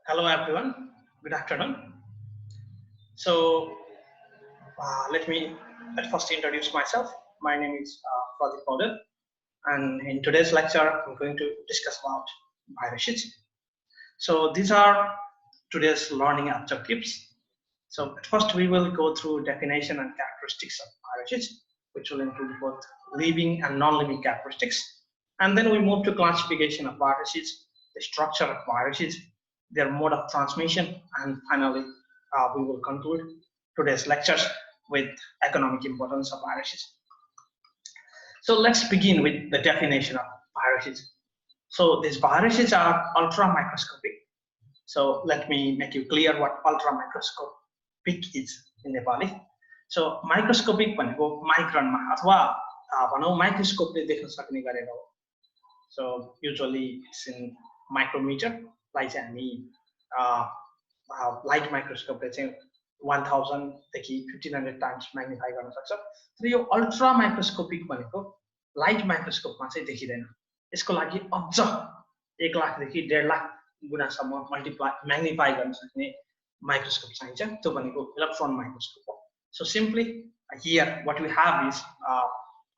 Hello everyone, good afternoon. So let me at first introduce myself. My name is Prodeep Paudel, and in today's lecture I'm going to discuss about viruses. So these are today's learning objectives. So at first we will go through definition and characteristics of viruses, which will include both living and non-living characteristics. And then we move to classification of viruses, the structure of viruses, their mode of transmission, and finally we will conclude today's lectures with economic importance of viruses. So let's begin with the definition of viruses. So these viruses are ultra microscopic. So let me make you clear what ultra microscopic is in Nepali. So microscopic भनेको माइक्रोनमा अथवा भनौं माइक्रोस्कोपले देख्न सक्ने गरेर हो. So usually it's in micrometer लाई चाहिँ हामी लाइट माइक्रोस्कोपले चाहिँ 1000 देखि 1500 टाइम्स म्याग्निफाई गर्न सक्छ. तर यो अल्ट्रा माइक्रोस्कोपिक भनेको लाइट माइक्रोस्कोपमा चाहिँ देखिदैन. यसको लागि अझ 1 लाख देखि 1.5 लाख गुणासम्म मल्टिप्लाई म्याग्निफाई गर्न सक्ने माइक्रोस्कोप चाहिन्छ. त्यो भनेको इलेक्ट्रोन माइक्रोस्कोप हो. So simply here what we have is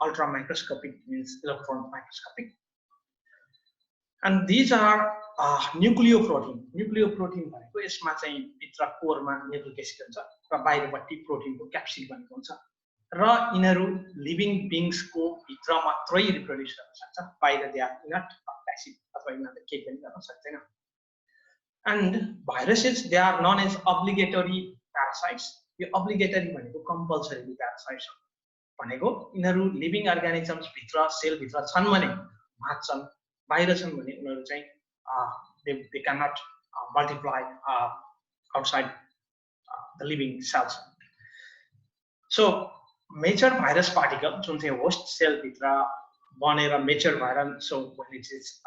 ultra microscopic means electron microscopic. And these are nucleoprotein. Nucleoprotein भनेको यसमा चाहिँ भित्र कोरमा न्यूक्लिक एसिड हुन्छ र बाहिरपट्टि प्रोटिनको क्याप्सिड बनेको हुन्छ र यिनीहरू लिभिङ बीइंग्सको भित्र मात्रै रिप्रोड्युस गर्न सक्छ. बाहिर दे आर नट प्यासिभ अथवा यिनीहरूले केही पनि गर्न सक्दैन. And viruses they are known as obligatory parasites. यो obligatory भनेको compulsory parasites हो. भनेको यिनीहरू लिभिङ अर्गानिजम्स भित्र सेल भित्र छन् भने बाँच्छन्, बाहिर छन् भने उनीहरू चाहिँ they cannot multiply outside the living cells. So mature virus particle जुन चाहिँ host cell भित्र बनेर mature viral, so when it is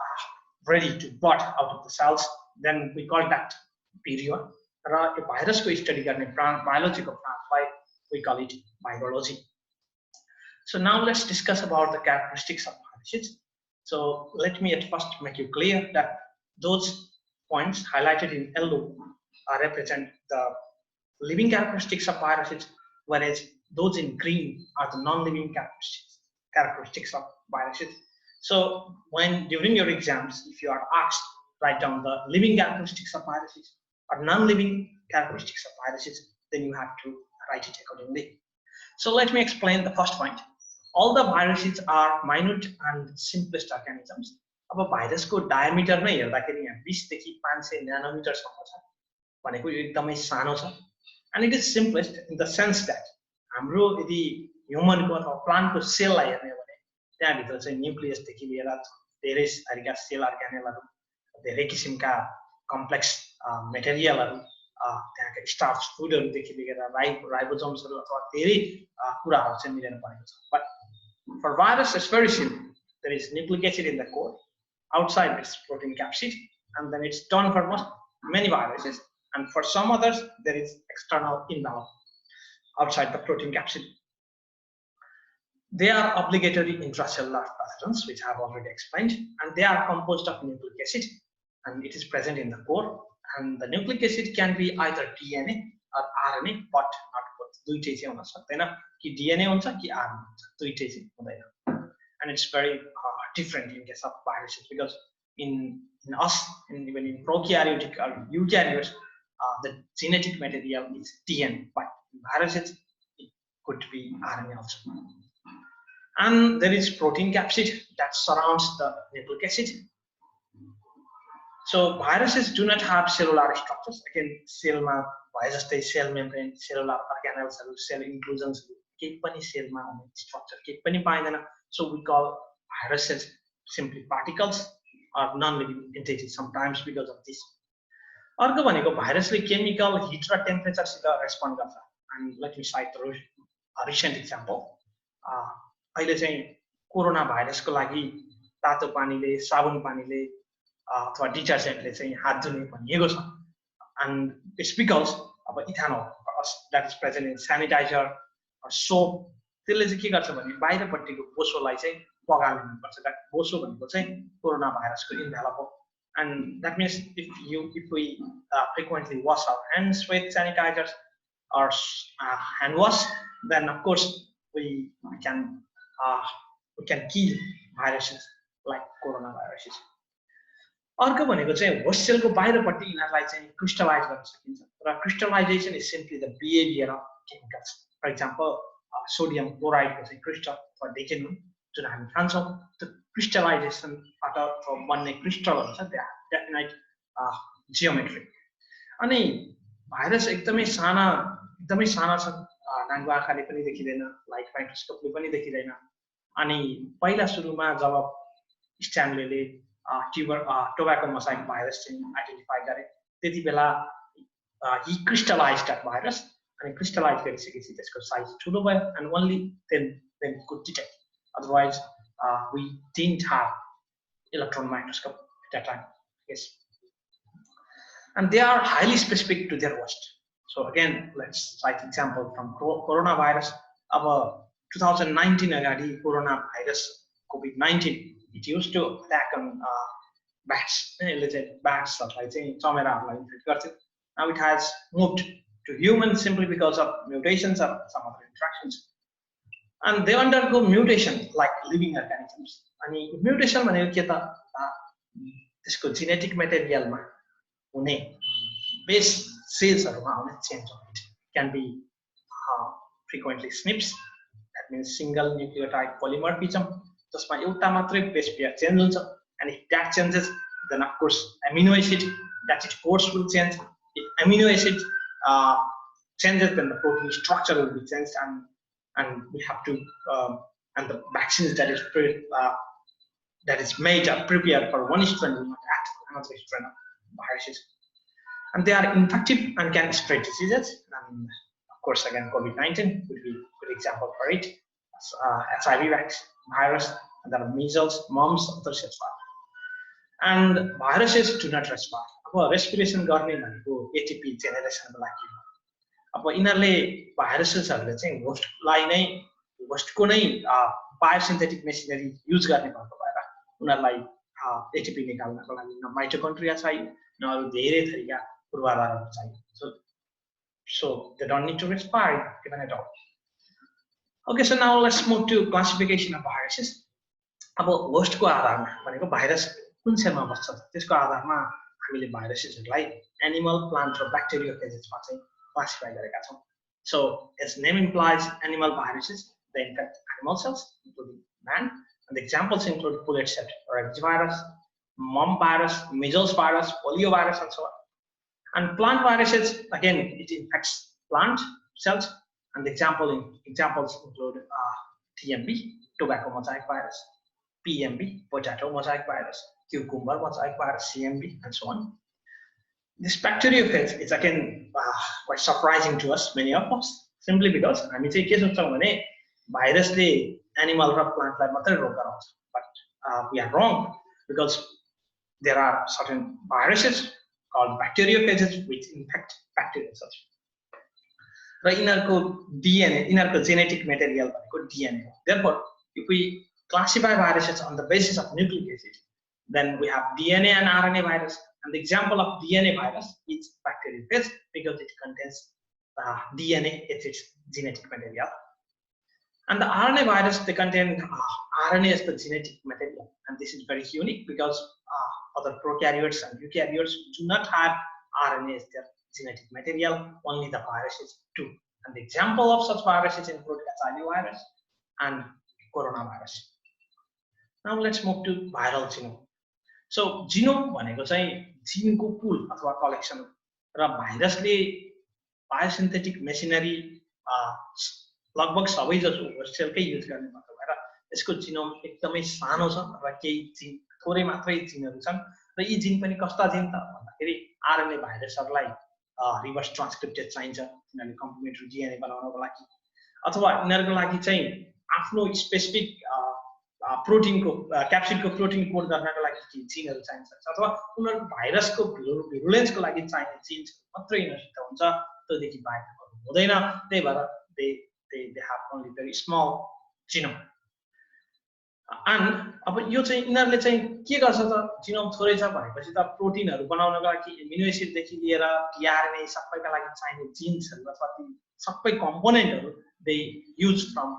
ready to bud out of the cells, then we call that period. र यो भाइरसको study गर्ने बायोलोजीको ब्रान्चलाई we call it virology. So now let's discuss about the characteristics of viruses. So let me at first make you clear that those points highlighted in yellow represent the living characteristics of viruses, whereas those in green are the non-living characteristics of viruses. So when during your exams, if you are asked write down the living characteristics of viruses or non-living characteristics of viruses, then you have to write it accordingly. So let me explain the first point. All the viruses are minute and simplest organisms. अब भाइरसको diameter नै हेर्दाखेरि यहाँ 20 देखि 500 न्यानोमिटर सम्म छ भनेको यो एकदमै सानो छ. And it is simplest in the sense that हाम्रो यदि ह्युमनको अथवा प्लान्टको सेललाई हेर्ने हो भने त्यहाँ भित्र चाहिँ न्यूक्लियस देखि लिएर धेरै थरीका सेल अर्गानेलहरु, धेरै किसिमका कम्प्लेक्स मेटेरियलहरु, त्यहाँका स्टार्च फुडहरु देखि लिएर राइबोसोम्सहरु अथवा धेरै कुराहरु चाहिँ मिलेर बनेको छ. But for virus it's very simple. There is nucleic acid in the core, outside it's protein capsid, and then it's done for many viruses, and for some others there is external envelope outside the protein capsid. They are obligatory intracellular pathogens, which I have already explained, and they are composed of nucleic acid, and it is present in the core. And the nucleic acid can be either DNA or RNA, but not both. दुईटै चाहिँ हुन सक्दैन, कि DNA हुन्छ कि RNA हुन्छ, दुईटै चाहिँ हुँदैन. And it's very different in case of viruses, because in us, even in prokaryotic or eukaryotes, the genetic material is DNA, but in viruses it could be RNA also. And there is protein capsid that surrounds the nucleic acid. So viruses do not have cellular structures. Again, cell ma bhaye jastै cell membrane, cellular organelles, cell inclusions, केही पनि cell ma हुने structure केही पनि पाइदैन. So we call viruses simply particles or non-living entities sometimes because of this. अर्को भनेको भाइरसले chemical hit र temperature सित रेस्पोन्ड गर्छ. And let me cite a recent example. अहिले चाहिँ कोरोना भाइरसको लागि तातो पानीले, साबुन पानीले अथवा डिटर्जेन्टले चाहिँ हात धुने भनिएको छ. And it's because अब ethanol that is present in sanitizer or soap, त्यसले चाहिँ के गर्छ भने बाहिरपट्टिको बोसोलाई चाहिँ पगाल्नुपर्छ. बोसो भनेको चाहिँ कोरोना भाइरसको इन्भेलप हो. And that means if we frequently wash our hands with sanitizers or hand wash, then of course we can kill viruses like coronaviruses. अर्को भनेको चाहिँ होस्ट सेलको बाहिरपट्टि यिनीहरूलाई चाहिँ क्रिस्टलाइज गर्न सकिन्छ र crystallisation is simply the behaviour of chemicals. For example sodium क्लोराइडको चाहिँ क्रिस्टल अथवा डेकेनम जुन हामी खान्छौँ त्यो क्रिस्टलाइजेसनबाट बन्ने क्रिस्टलहरू छ त्यहाँ डेफिनाइट जियोमेट्री. अनि भाइरस एकदमै साना छ, नाङ्गो आँखाले पनि देखिँदैन, लाइट माइक्रोस्कोपले पनि देखिँदैन. अनि पहिला सुरुमा जब स्ट्यानलेले टोब्याको मोजाइक भाइरस चाहिँ आइडेन्टिफाई गरे त्यति बेला हि क्रिस्टलाइज्ड दैट भाइरस. अनि क्रिस्टलाइज गरिसकेपछि त्यसको साइज ठुलो भयो and only then could detect. Otherwise we didn't have electron microscope at that time. Yes, and they are highly specific to their host. So again, let's cite example from coronavirus. About 2019 agadi coronavirus COVID-19, it used to attack on bats, legit bats like saying chameraहरूलाई infect गर्छ. Now it has moved to humans simply because of mutations or some other interactions. And they undergo mutation like living organisms. अनि mutation भनेको के त त्यसको genetic मेटेरियलमा हुने base सेल्सहरुमा हुने change हो. It can be frequently SNPs, that means single nucleotide polymorphism, जसमा एउटा मात्रै बेस पेयर चेन्ज हुन्छ. And if that changes, then of course amino acid that its course will change. If amino acid changes, then the protein structure will be changed, and we have to and the vaccines that is made or prepared for one strain will not act on another strain of viruses, and they are infective and can spread diseases. And of course, again, COVID-19 would be a good example for it. HIV virus, and there are measles, mumps, etc. And viruses do not respond. अब respiration गर्ने भनेको ATP जेनेरेसनको लागि हो. अब यिनीहरूले भाइरसेसहरूले चाहिँ होस्टलाई नै होस्टको नै बायोसिन्थेटिक मेसिनरी युज गर्ने भएको भएर उनीहरूलाई एटिपी निकाल्नको लागि न माइटोकन्ड्रिया चाहियो न अरू धेरै थरीका पूर्वाधारहरू चाहियो. So they don't need to respire even at all. Okay, so now let's move to classification of viruses. अब होस्टको आधारमा भनेको भाइरस कुन सेलमा बस्छ त्यसको आधारमा हामीले भाइरसेसहरूलाई एनिमल, प्लान्ट र ब्याक्टेरियोफेजेसमा चाहिँ क्लासिफाई गरेका छौं. So as name implies, animal viruses they infect animal cells including man, and the examples include pullet cell rabies virus, mumps virus, measles virus, poliovirus, and so on. And plant viruses, again, it infects plant cells, and the examples include TMV, tobacco mosaic virus, PMV, potato mosaic virus, cucumber mosaic virus, CMV, and so on. This bacteriophage is again quite surprising to us, many of us, simply because हामी चाहिँ के सोच्छौं भने भाइरसले animal र प्लान्टलाई मात्रै रोग गराउँछ. But we are wrong, because there are certain viruses called bacteriophages which infect bacterial cells. र यिनीहरुको DNA, यिनीहरुको genetic material भनेको DNA हो. Therefore, if we classify viruses on the basis of nucleic acid, then we have DNA and RNA virus. And the example of DNA virus is bacteriophage because it contains DNA as its genetic material. And the RNA virus, they contain RNA as the genetic material. And this is very unique because other prokaryotes and eukaryotes do not have RNA as their genetic material, only the viruses do. And the example of such viruses include HIV virus and coronavirus. Now let's move to viral genome. So genome भनेको चाहिँ जिनको पुल अथवा collection र भाइरसले बायोसिन्थेटिक machinery लगभग सबै जसो होस्टसेलकै use गर्ने भएको भएर यसको जिनोम एकदमै सानो छ र केही जिन थोरै मात्रै जिनहरू छन् र यी जिन पनि कस्ता जिन त भन्दाखेरि आरएनए भाइरसहरुलाई रिभर्स ट्रान्सक्रिप्टेड चाहिन्छ किनभने कम्प्लिमेन्टरी डीएनए बनाउनको लागि अथवा यिनीहरुको लागि चाहिँ आफ्नो स्पेसिफिक प्रोटिनको क्याप्सिडको प्रोटिन कोड गर्नको लागि जिनहरु चाहिन्छ अथवा उनीहरु भाइरसको भिरुलेन्सको लागि चाहिने जिन मात्रै यिनीहरुसित हुन्छ त्योदेखि बाहेक हुँदैन त्यही भएर they have only very small genome. And अब यो चाहिँ यिनीहरूले चाहिँ के गर्छ त जिनोम थोरै छ भनेपछि त प्रोटिनहरू बनाउनको लागि एमिनो एसिडदेखि लिएर टिआरएनए सबैका लागि चाहिने जिन्सहरू अथवा ती सबै कम्पोनेन्टहरू they use from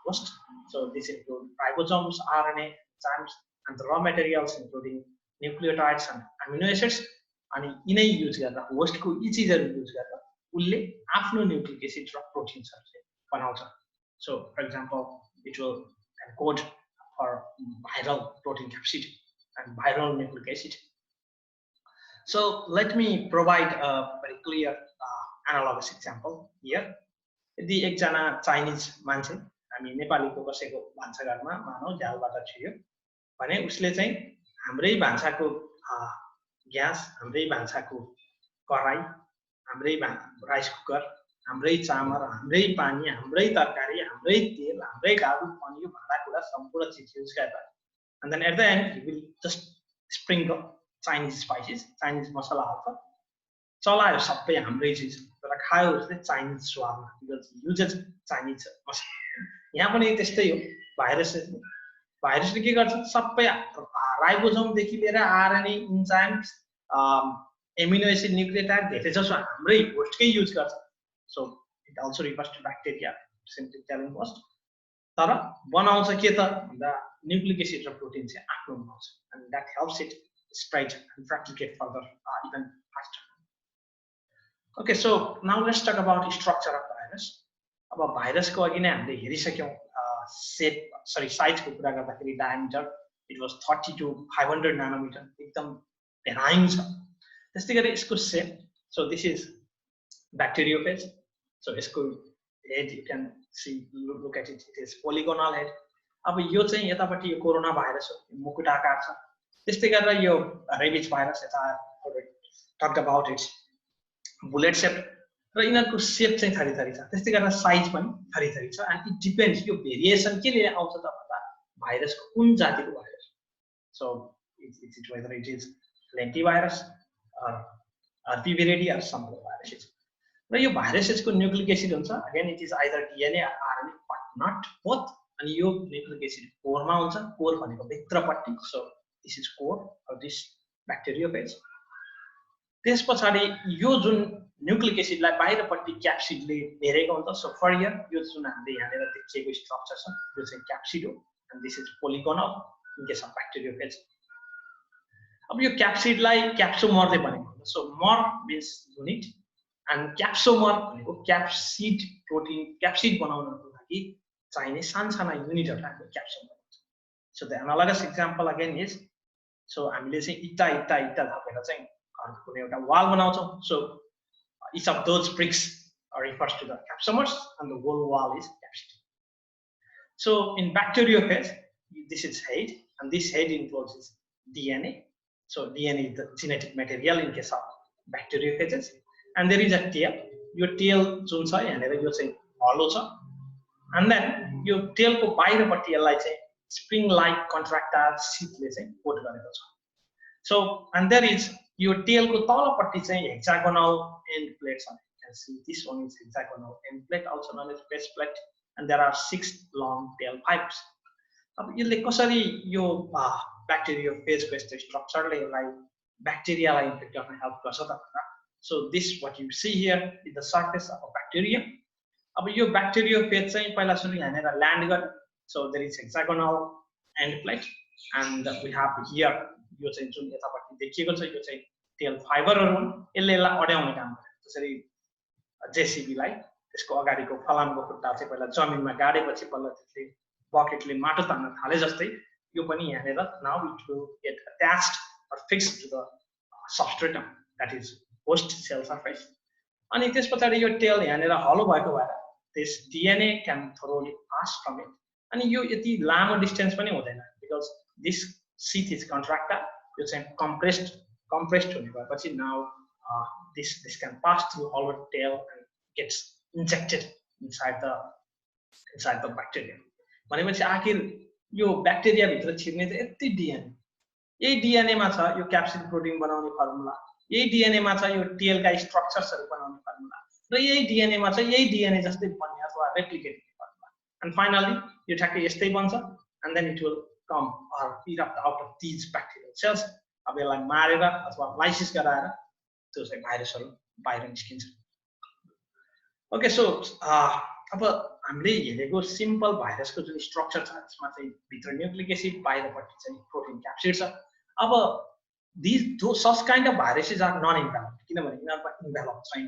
host. So this include ribosomes, RNA, enzymes and the र materials including nucleotides and amino acids. अनि यिनै युज गरेर होस्टको यी चिजहरू युज गरेर उसले आफ्नो न्युक्लिक एसिड र प्रोटिन्सहरू चाहिँ बनाउँछ. So for example it will encode for viral protein capsid and viral nucleic acid. So let me provide a very clear analogous example here. यदि एकजना चाइनिज मान्छे हामी नेपालीको कसैको भान्साघरमा मानौ झ्यालबाट छिर्यो भने उसले चाहिँ हाम्रै भान्साको ग्यास, हाम्रै भान्साको कराई, हाम्रै राइस कुकर, हाम्रै चामल, हाम्रै पानी, हाम्रै तरकारी, हाम्रै तेल, हाम्रै डाडु पनियो भाँडाकुँडा सम्पूर्ण चिज युज गरेर and then at the end he will just sprinkle Chinese spices, Chinese मसला हाल्छ, चलायो सबै हाम्रै चिज, तर खायो उसले चाइनिज स्वादमा, because he uses Chinese मसला. यहाँ पनि त्यस्तै हो. भाइरसले के गर्छ, सबै राइबोसोमदेखि लिएर RNA, enzymes, amino acid, nucleotide धेरै जसो हाम्रै होस्टकै युज गर्छ. So it also refers to bacteria, simply telling host. तर बनाउँछ के त भन्दा न्युक्लिक एसिड र प्रोटिन चाहिँ आफ्नो बनाउँछ, and that helps it spread and replicate further even faster. Okay, so now let's talk about structure of virus. अब भाइरसको अघि नै हामीले हेरिसक्यौं साइजको कुरा गर्दाखेरि diameter it was 30 to 500 nanometer, एकदम बेराइङ छ. त्यस्तै गरी यसको सेप, so this is bacteriophage. So यसको head you can see, look at it, it is polygonal head. अब यो चाहिँ यतापट्टि यो कोरोना भाइरस हो, मुकुट आकार छ. त्यस्तै गरेर यो रेबिज भाइरस, यता टक्ड अबाउट इट्स बुलेट सेप, र यिनीहरूको सेप चाहिँ थरी थरी छ. त्यस्तै गरेर साइज पनि थरी थरी छ. एन्ड इट डिपेन्ड्स, यो भेरिएसन के ले आउँछ त भन्दा भाइरसको कुन जातिको virus. So it's whether it is lentivirus or पिभिरिडी or some other viruses. र यो भाइरसेसको न्युक्लिक एसिड हुन्छ, again it is either DNA or RNA, but not both. अनि यो न्युक्लिक एसिड कोरमा हुन्छ, कोर भनेको भित्रपट्टि. So this is core of this bacteriophage. त्यसपछि यो जुन न्युक्लिक एसिडलाई बाहिरपट्टि क्याप्सिडले घेरेको हुन्छ. सो फर हियर यो जुन हामीले यहाँनिर देखिएको स्ट्रक्चर छ यो चाहिँ क्याप्सिड हो, and this is polygonal in case of bacteriophage. अब यो क्याप्सिडलाई क्याप्सोमरले बनेको हुन्छ. सो मर मिन्स युनिट, एन्ड क्याप्सोमर भनेको क्याप्सिड प्रोटिन, क्याप्सिड बनाउनको लागि चाहिने सानसाना युनिटहरुलाई हामी क्याप्सोमर भन्छ. So the analogous example again is, so हामीले चाहिँ इटा इटा इटा थपेर चाहिँ घरको एउटा वाल बनाउँछौं. So each of those bricks refers to the capsomers and the whole wall is capsid. So in bacteriophage, this is head, and this head includes DNA. So DNA is the genetic material in case of bacteriophages, and there is a tail. Your tail जुन छ यहाँनेर यो चाहिँ hollow छ, and then यो tail को बाहिरपट्टि यसलाई चाहिँ spring like contractile sheath ले चाहिँ कोट गरेको छ. So and there is your tail को तलपट्टि चाहिँ hexagonal end plates. You can see this one is hexagonal end plate, also known as base plate, and there are 6 long tail pipes. अब यसले कसरी यो bacteriophage को यस्तो स्ट्रक्चरले यसलाई ब्याक्टेरियालाई इन्फेक्ट गर्न हेल्प गर्छ त भन्दा. So this what you see here is the surface of a bacterium. अब यो bacteriophage चाहिँ पहिला सुरु यहाँनेर ल्यान्ड गर्यो. So there is hexagonal end plate, and we have here यो चाहिँ जुन यतापट्टि देखिएको छ यो चाहिँ टेल फाइबरहरु हुन्. यसले अड्याउने काम गर्छ. जसरी जेसीबीलाई त्यसको अगाडिको फलामको खुट्टा चाहिँ पहिला जमिनमा गाडेपछि बल्ल त्यसले बकेटले माटो तान्न थाले जस्तै यो पनि यहाँनेर now it will get attached or fixed to the substratum, that is host cell surface. अनि त्यसपछि यो टेल यहाँनेर हलो भएको भएर this DNA can thoroughly pass from it. अनि यो यति लामो डिस्टेन्स पनि हुँदैन, because this sheath is contractile. You say compressed हुने भएपछि now this can pass through hollow tail and gets injected inside the bacteria. भनेपछि आखिर यो ब्याक्टेरिया भित्र छिर्ने चाहिँ यति डीएनए, यही डीएनए मा छ यो क्याप्सिड प्रोटिन बनाउने फर्मुला, यही डीएनए मा छ यो टेल का स्ट्रक्चर्सहरु बनाउने फर्मुला, र यही डीएनए मा छ यही डीएनए जस्तै बन्ने अथवा रेप्लिकेट गर्ने फर्मुला. And finally यो ठ्याक्कै यस्तै बन्छ, and then it will come or erupt out of these bacterial cells. अब यसलाई मारेर अथवा लाइसिस गराएर त्यो चाहिँ भाइरसहरु बाहिर निस्किन्छ. ओके सो अब हामीले हेरेको सिम्पल भाइरसको जुन स्ट्रक्चर छ त्यसमा चाहिँ भित्र न्यूक्लिक एसिड बाहिरपट्टि चाहिँ प्रोटिन क्याप्सिड छ. अब those such kind of viruses are non enveloped किनभने यिनीहरुमा इन्भेलप छैन.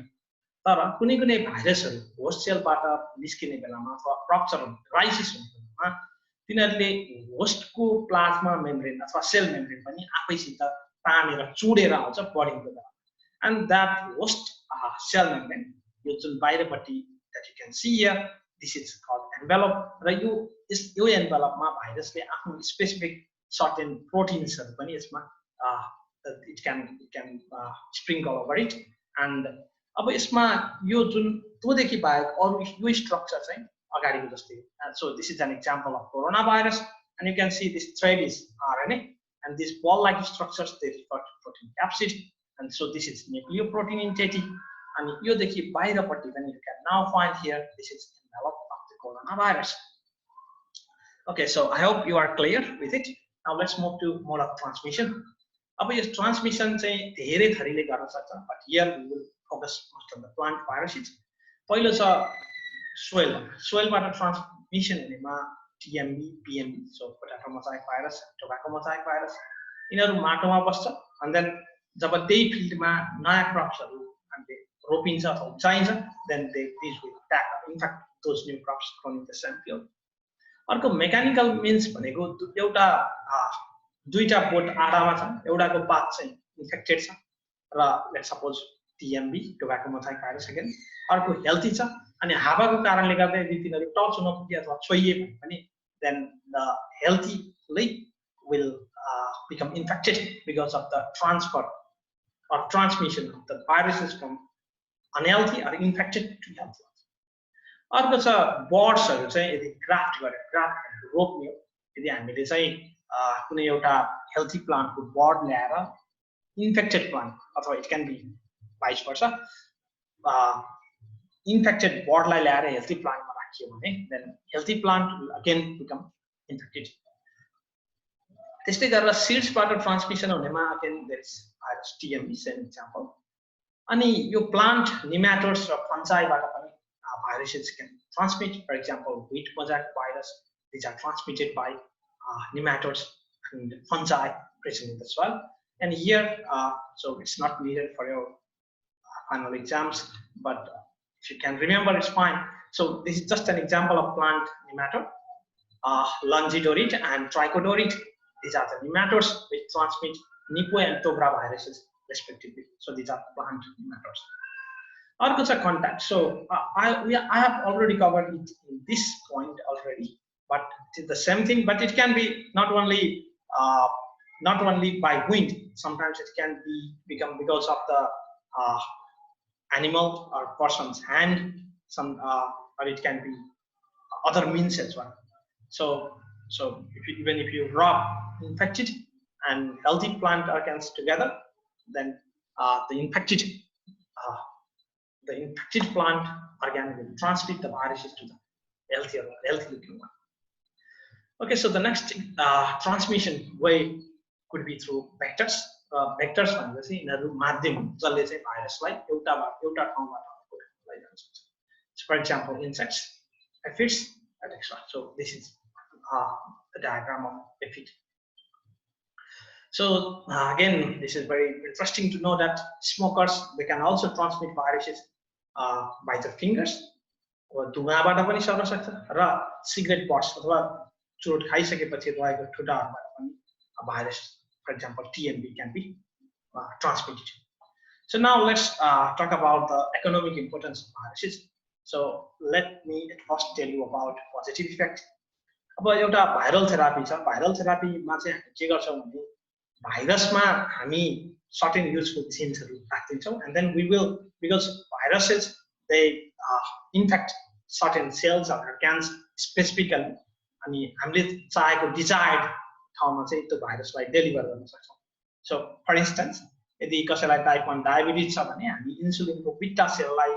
तर कुनै कुनै भाइरसहरु होस्ट सेलबाट निस्किने बेलामा अथवा रप्चर राइसिस हुने बेलामा तिनीहरुले होस्टको प्लाज्मा मेम्ब्रेन अथवा सेल मेम्ब्रेन पनि आफैसित तानेर चुडेर आउँछ बडीको बेलामा. And that host cell membrane यो जुन बाहिरपट्टि that you can see here, this is called envelope. र यो envelope-मा भाइरसले आफ्नो स्पेसिफिक certain proteins हरु पनि यसमा it can sprinkle over it. And अब यसमा यो जुन तोदेखि बाहेक अरु यो स्ट्रक्चर चाहिँ अगाडिको जस्तै. And so this is an example of coronavirus, and you can see this thread is RNA, and these ball-like structures they refer to protein capsid. And so this is nucleoprotein entity, and यो देखि बाहिरपट्टि पनि you can now find here this is envelope of the coronavirus. Okay, so I hope you are clear with it. Now let's move to mode of transmission. अब यो transmission चाहिँ धेरै थरीले गर्न सक्छ, but here we will focus most on the plant viruses. पहिलो छ soil बाट transmission हुनेमा TMB, PMB, so potato mosaic virus, tobacco mosaic virus. यिनीहरु माटोमा बस्छ, and then जब त्यही फिल्डमा नयाँ क्रप्सहरु हामीले रोपिन्छ अथवा चाहिन्छ, then these will attack or infect those new crops from the same field. अर्को मेकानिकल मीन्स भनेको एउटा दुईटा बोट आडामा छ, एउटाको पात चाहिँ इन्फेक्टेड छ र let's suppose TMB tobacco mosaic virus again, अर्को हेल्थी छ अनि हावाको कारणले गर्दा यदि तिनीहरु टच हुन पुगे अथवा छोइए भने then the healthy leg will become infected because of the transfer or transmission of the viruses from unhealthy or infected to healthy. अर्को छ बर्ड्सहरु चाहिँ यदि ग्राफ्ट रोप्ने हो, यदि हामीले चाहिँ कुनै एउटा हेल्थी प्लान्टको बर्ड ल्याएर इन्फेक्टेड प्लान्ट अथवा it can be vice versa infected बर्डलाई ल्याएर हेल्थी प्लान्टमा राखियो भने then healthy plant will again become infected. त्यस्तै गरेर सीड्सबाट ट्रान्समिसन हुनेमा again there is virus TMB same example. अनि यो प्लान्ट निमाटोड्स र फन्जाइबाट पनि viruses can transmit. For example, wheat mosaic virus, these are transmitted by nematodes and fungi present in the soil. And here, so it's not needed for your final exams, but if you can remember, it's fine. So this is just an example of plant nematode, Longidorid and Trichodorid. These are the nematodes which transmit Nipah and Tobra viruses respectively. So these are plant nematodes. Arko cha contact. So I have already covered it in this point already, but it's the same thing. But it can be not only by wind. Sometimes it can become because of the animal or person's hand. Or it can be other means as well. So even if you rub infected and healthy plant organs together, then the infected plant organ will transmit the viruses to the healthy looking one. Okay, so the next transmission way could be through vectors. Vectors भनेपछि यिनीहरु माध्यम जसले चाहिँ भाइरसलाई एउटा ठाउँबाट अर्को ठाउँमा लैजान सक्छ. So for example, insects, aphids, etc. So this is the diagram of aphid. So again, this is very interesting to know that smokers, they can also transmit viruses by their fingers. धुवाबाट पनि सर्न सक्छ र cigarette butts अथवा चुरोट खाइसकेपछि रहेको ठुटाहरुबाट पनि virus, for example TMB, can be transmitted. So now let's talk about the economic importance of viruses. So let me first tell you about positive effect. अब एउटा भाइरल थेरापी छ. भाइरल थेरापीमा चाहिँ हामी के गर्छौं भने भाइरसमा हामी certain useful genesहरु राख्दिन्छौं, and then we will, because viruses, they infect certain cells or organs specifically, अनि हामीले चाहेको desired ठाउँमा चाहिँ त्यो भाइरसलाई डेलिभर गर्न सक्छौं. So for instance, यदि कसैलाई टाइप 1 डायबिटिज छ भने हामी इन्सुलिनको बिटा सेललाई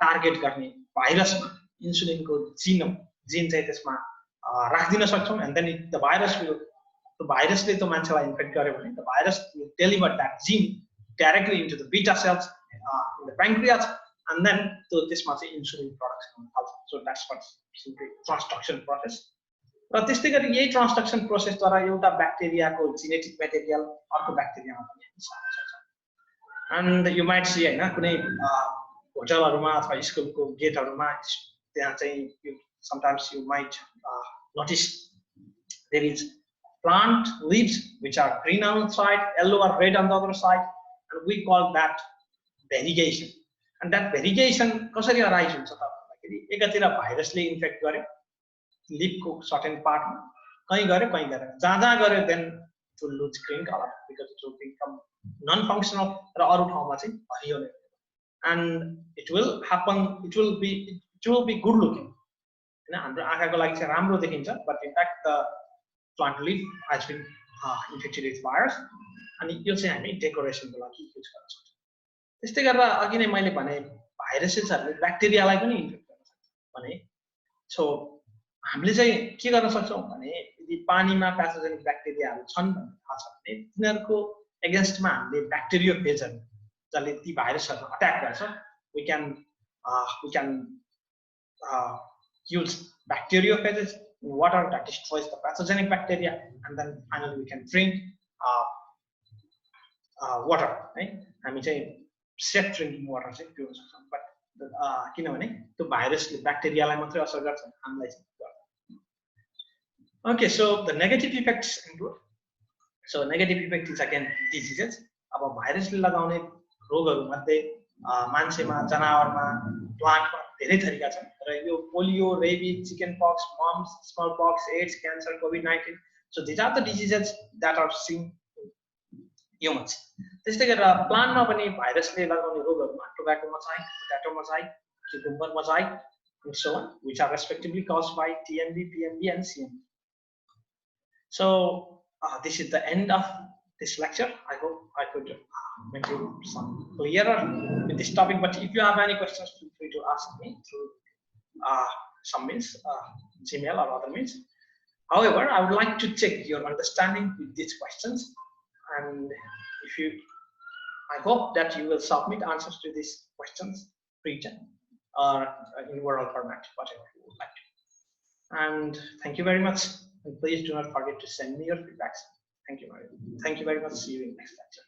टार्गेट गर्ने भाइरसमा इन्सुलिनको जिन चाहिँ त्यसमा राख्दिन सक्छौं, and then the virus will the virus ले तो मान्छेलाई इन्फेक्ट गर्यो भने the virus will deliver that gene directly into the beta cells in the pancreas, and then to त्यसमा चाहिँ insulin production हुन थाल्छ. So that's what simply transduction process. र त्यस्तै गरी यही ट्रान्सडक्सन प्रोसेसद्वारा एउटा ब्याक्टेरियाको जेनेटिक मेटेरियल अर्को ब्याक्टेरियामा पनि सर्न सक्छ. एन्ड यु माइट सी हैन कुनै होटलहरुमा अथवा स्कुलको गेटहरुमा त्यहाँ चाहिँ sometimes you might notice there is plant leaves which are green on one side, yellow or red on the other side, and we call that variegation. And that variegation कसरी arise हुन्छ त भन्दाखेरि एकातिर भाइरसले इन्फेक्ट गर्यो लिपको certain पार्टमा, कहीँ गऱ्यो कहीँ गऱ्यो, जहाँ गऱ्यो then it will lose green colour because it will become non functional र अरू ठाउँमा चाहिँ हरियो नै and it will happen it will be good looking हैन. हाम्रो आँखाको लागि चाहिँ राम्रो देखिन्छ, but in fact the plant leaf has been infected with virus, अनि यो चाहिँ हामी डेकोरेसनको लागि युज गर्न सक्छौँ. त्यस्तै गरेर अघि नै मैले भने भाइरसेसहरूले ब्याक्टेरियालाई पनि इन्फेक्ट गर्न सक्छ भने, सो हामीले चाहिँ के गर्न सक्छौँ भने यदि पानीमा प्याथोजेनिक ब्याक्टेरियाहरू छन् भन्ने थाहा छ भने तिनीहरूको एगेन्स्टमा हामीले ब्याक्टेरियोफेजहरू जसले ती भाइरसहरूलाई अट्याक गर्छ, we can use bacteriophages in water that destroys the pathogenic bacteria, and then finally we can drink water, right? हामी चाहिँ सेफ ड्रिङ्किङ वाटर चाहिँ पिउन सक्छौँ. बट किनभने त्यो भाइरसले ब्याक्टेरियालाई मात्रै असर गर्छ, हामीलाई चाहिँ गर्दैन. Okay, so the negative effects include, so negative effect is again diseases. अब भाइरसले लगाउने रोगहरू मध्ये मान्छेमा, जनावरमा, प्लान्टमा धेरै थरीका छन् र यो polio, rabies, chicken pox, mumps, small pox, AIDS, cancer, कोभिड-19, so these are the diseases that are seen in humans. त्यस्तै गरेर प्लान्टमा पनि भाइरसले लगाउने रोगहरूमा tobacco mosaic, potato mosaic, cucumber mosaic, and so on, which are respectively caused by TMV, PMV, and CMV. So this is the end of this lecture. I hope I could make you some clearer with this topic. But if you have any questions, feel free to ask me through some means, Gmail or other means. However, I would like to check your understanding with these questions, and I hope that you will submit answers to these questions written or in oral format, whatever you would like to. And thank you very much. And please do not forget to send me your feedbacks. Thank you very much. See you in the next lecture.